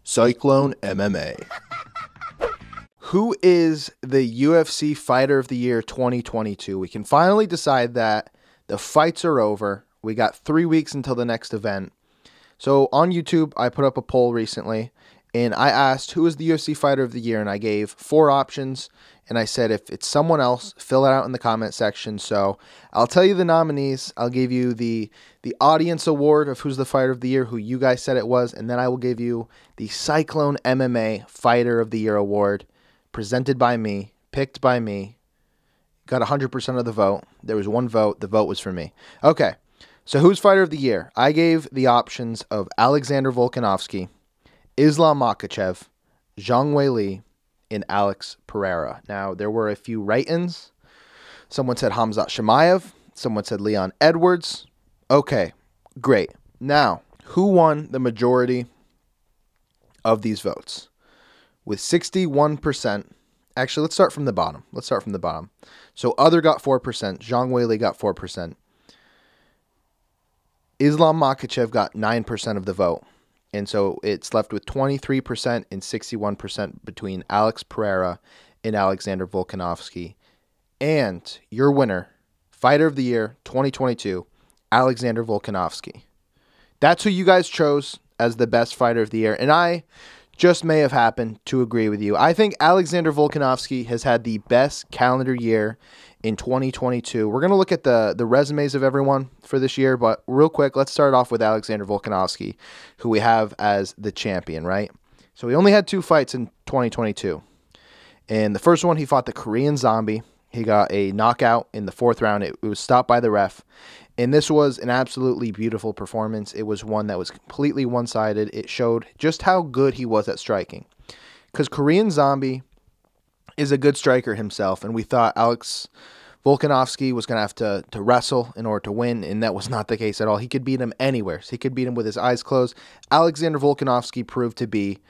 Cyclone MMA. Who is the UFC Fighter of the Year 2022? We can finally decide that. The fights are over. We got 3 weeks until the next event. So on YouTube, I put up a poll recently, and I asked who is the UFC Fighter of the Year, and I gave 4 options, and I said if it's someone else, fill it out in the comment section. So I'll tell you the nominees. I'll give you the audience award of who's the Fighter of the Year, who you guys said it was, and then I will give you the Cyclone MMA Fighter of the Year award, presented by me, picked by me, got 100% of the vote. There was 1 vote. The vote was for me. Okay, so who's Fighter of the Year? I gave the options of Alexander Volkanovski, Islam Makhachev, Zhang Weili, and Alex Pereira. Now, there were a few write-ins. Someone said Khamzat Chimaev. Someone said Leon Edwards. Okay, great. Now, who won the majority of these votes? With 61%. Actually, let's start from the bottom. So, other got 4%. Zhang Weili got 4%. Islam Makhachev got 9% of the vote. And so it's left with 23% and 61% between Alex Pereira and Alexander Volkanovski. And your winner, Fighter of the Year 2022, Alexander Volkanovski. That's who you guys chose as the best Fighter of the Year. And I just may have happened to agree with you. I think Alexander Volkanovski has had the best calendar year in 2022. We're going to look at the resumes of everyone for this year, but real quick, let's start off with Alexander Volkanovski, who we have as the champion, right? So he only had 2 fights in 2022. And the first one, he fought the Korean Zombie. He got a knockout in the 4th round. It was stopped by the ref. And this was an absolutely beautiful performance. It was one that was completely one-sided. It showed just how good he was at striking. Because Korean Zombie is a good striker himself, and we thought Alex Volkanovski was going to have to wrestle in order to win, and that was not the case at all. He could beat him anywhere. So he could beat him with his eyes closed. Alexander Volkanovski proved to be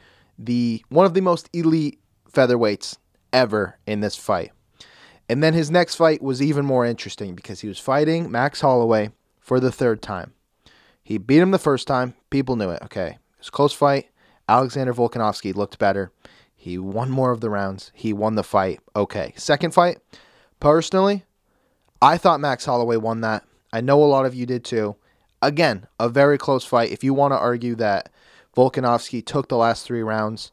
one of the most elite featherweights ever in this fight. And then his next fight was even more interesting because he was fighting Max Holloway for the 3rd time. He beat him the first time. People knew it. Okay, it was a close fight. Alexander Volkanovski looked better. He won more of the rounds. He won the fight. Okay, second fight. Personally, I thought Max Holloway won that. I know a lot of you did too. Again, a very close fight. If you want to argue that Volkanovski took the last 3 rounds,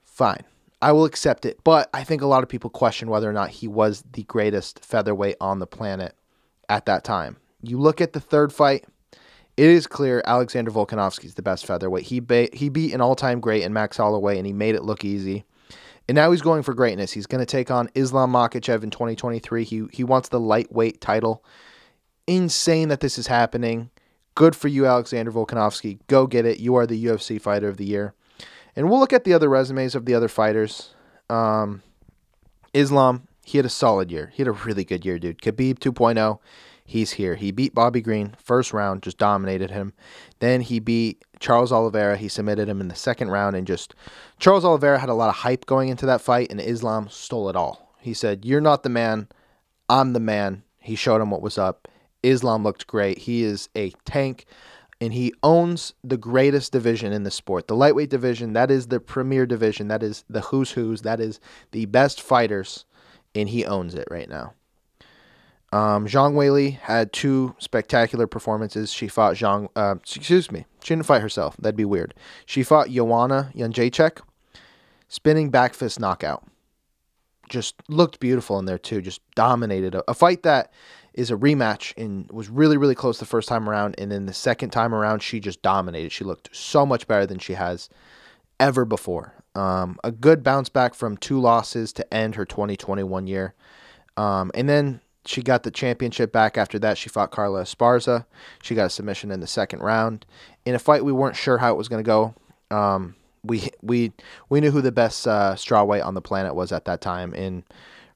fine. I will accept it, but I think a lot of people question whether or not he was the greatest featherweight on the planet at that time. You look at the 3rd fight, it is clear Alexander Volkanovski is the best featherweight. He beat an all-time great in Max Holloway, and he made it look easy. And now he's going for greatness. He's going to take on Islam Makhachev in 2023. He wants the lightweight title. Insane that this is happening. Good for you, Alexander Volkanovski. Go get it. You are the UFC Fighter of the Year. And we'll look at the other resumes of the other fighters. Islam, he had a solid year. He had a really good year, dude. Khabib 2.0, he's here. He beat Bobby Green, 1st round, just dominated him. Then he beat Charles Oliveira. He submitted him in the 2nd round. And Charles Oliveira had a lot of hype going into that fight, and Islam stole it all. He said, "You're not the man. I'm the man." He showed him what was up. Islam looked great. He is a tank. And he owns the greatest division in the sport. The lightweight division, that is the premier division. That is the who's who's. That is the best fighters. And he owns it right now. Zhang Weili had 2 spectacular performances. She fought She didn't fight herself. That'd be weird. She fought Joanna Jędrzejczyk. Spinning back fist knockout. Just looked beautiful in there too. Just dominated. A fight that is a rematch and was really, really close the first time around. And then the second time around, she just dominated. She looked so much better than she has ever before. A good bounce back from 2 losses to end her 2021 year. And then she got the championship back after that. She fought Carla Esparza. She got a submission in the 2nd round. In a fight we weren't sure how it was going to go. We knew who the best strawweight on the planet was at that time, and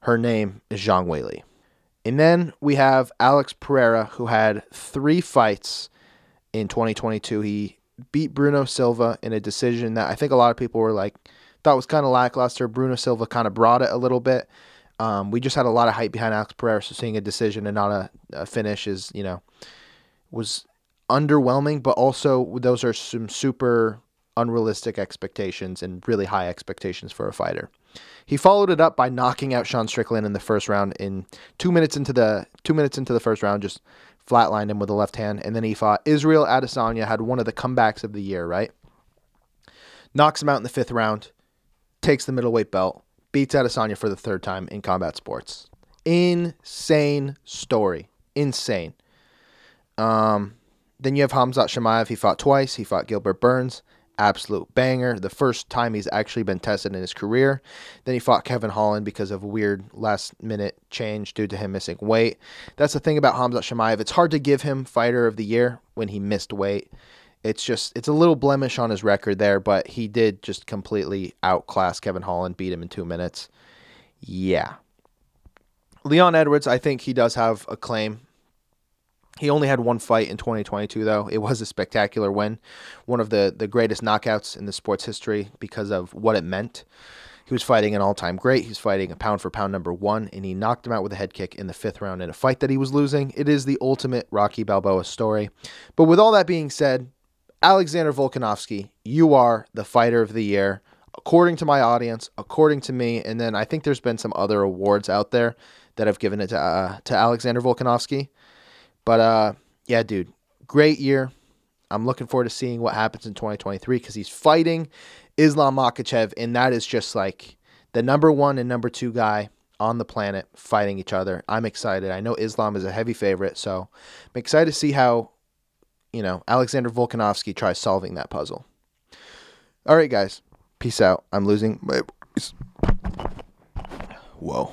her name is Zhang Weili. And then we have Alex Pereira, who had 3 fights in 2022. He beat Bruno Silva in a decision that I think a lot of people thought was kind of lackluster. Bruno Silva kind of brought it a little bit. We just had a lot of hype behind Alex Pereira, so seeing a decision and not a finish was underwhelming, but also those are some super unrealistic expectations and really high expectations for a fighter. He followed it up by knocking out Sean Strickland in the first round. In 2 minutes into the first round, just flatlined him with a left hand. And then he fought Israel Adesanya, had one of the comebacks of the year, right? Knocks him out in the 5th round, takes the middleweight belt, beats Adesanya for the 3rd time in combat sports. Insane story. Insane. Then you have Khamzat Chimaev. He fought twice. He fought Gilbert Burns. Absolute banger. The first time he's actually been tested in his career. Then he fought Kevin Holland because of a weird last-minute change due to him missing weight. That's the thing about Khamzat Chimaev. It's hard to give him Fighter of the Year when he missed weight. It's a little blemish on his record there, but he did just completely outclass Kevin Holland, beat him in 2 minutes. Yeah. Leon Edwards, I think he does have a claim. He only had one fight in 2022, though. It was a spectacular win. One of the greatest knockouts in the sport's history because of what it meant. He was fighting an all-time great. He was fighting a pound-for-pound #1, and he knocked him out with a head kick in the 5th round in a fight that he was losing. It is the ultimate Rocky Balboa story. But with all that being said, Alexander Volkanovski, you are the Fighter of the Year, according to my audience, according to me, and then I think there's been some other awards out there that have given it to Alexander Volkanovski. But, yeah, dude, great year. I'm looking forward to seeing what happens in 2023 because he's fighting Islam Makhachev, and that is just like the #1 and #2 guy on the planet fighting each other. I'm excited. I know Islam is a heavy favorite, so I'm excited to see how, Alexander Volkanovski tries solving that puzzle. All right, guys. Peace out. I'm losing my voice. Whoa.